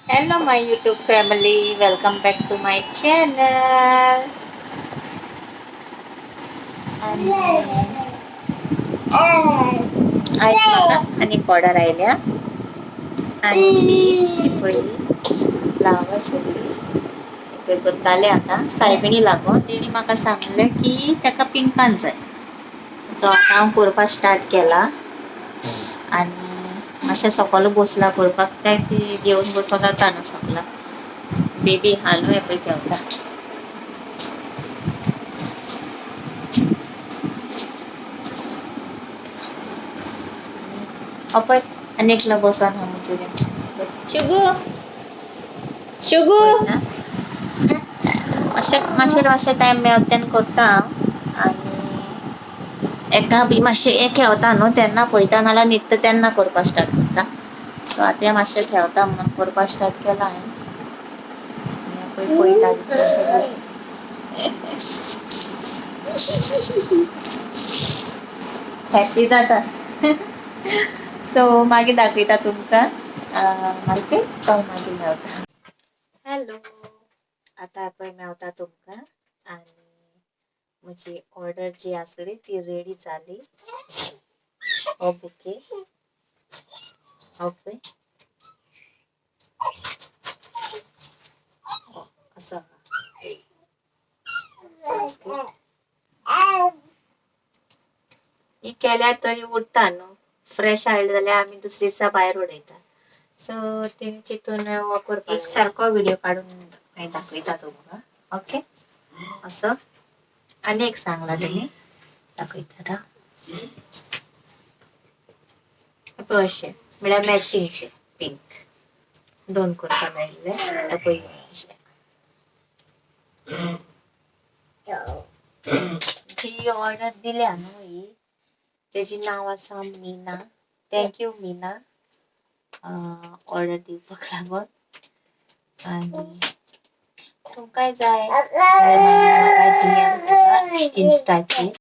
Hello, my YouTube family. Welcome back to my channel. आणि आज मला आणि पॉडर राहिल्या आणि ती पळी लावा सगळी ते गताले आता सायबिणी लागून तेणी म्हाका सांगले की ताका पिंकान जाय तो आता हांव करपाक स्टार्ट केला आणि मातशें सकयल बसला करपाक ते घेवन बसो जाता न्हू सकला बेबी हालो हे पळय केवता पळय आनी एकला बसोन हा मुजुऱ्यान शुगू शुगू मातशें टायम मेळता तेन्ना करता हांव आनी एका बी मातशें हें खेवता न्हू तेन्ना पळयता नाल्यार न्हिदता तेन्ना करपाक स्टार्ट करता सो आतां हें मातशें खेवता म्हणून करपाक स्टार्ट केला हांवें पळयता हॅप्पी जाता सो मागीर दाखयता तुमकां मागीर चल मागीर मेवता हॅलो आतां पळय मेवता तुमकां आनी म्हजी ऑर्डर जी आसली ती रेडी जाली हो बुके हो पळय असो ही केल्यार तरी उरता न्हू फ्रेश हाडले जाल्यार आमी दुसरे दिसा भायर उडयता सो तेणी चिंतून हो करपाक एक सारको व्हिडिओ काडून दाखयता तुमकां ओके असो आनी एक सांगला तेणी दाखयता पळय अशें म्हळ्यार मॅचिंगशें पिंक दोन करपाक मेळिल्ले पळय अशें जी ऑर्डर दिल्या न्हू ही तेजी नांव आसा मीना थँक्यू मीना ऑर्डर दिवपाक लागून आनी तुमकांय जाय जाल्यार म्हाका DM करा इंस्टाचेर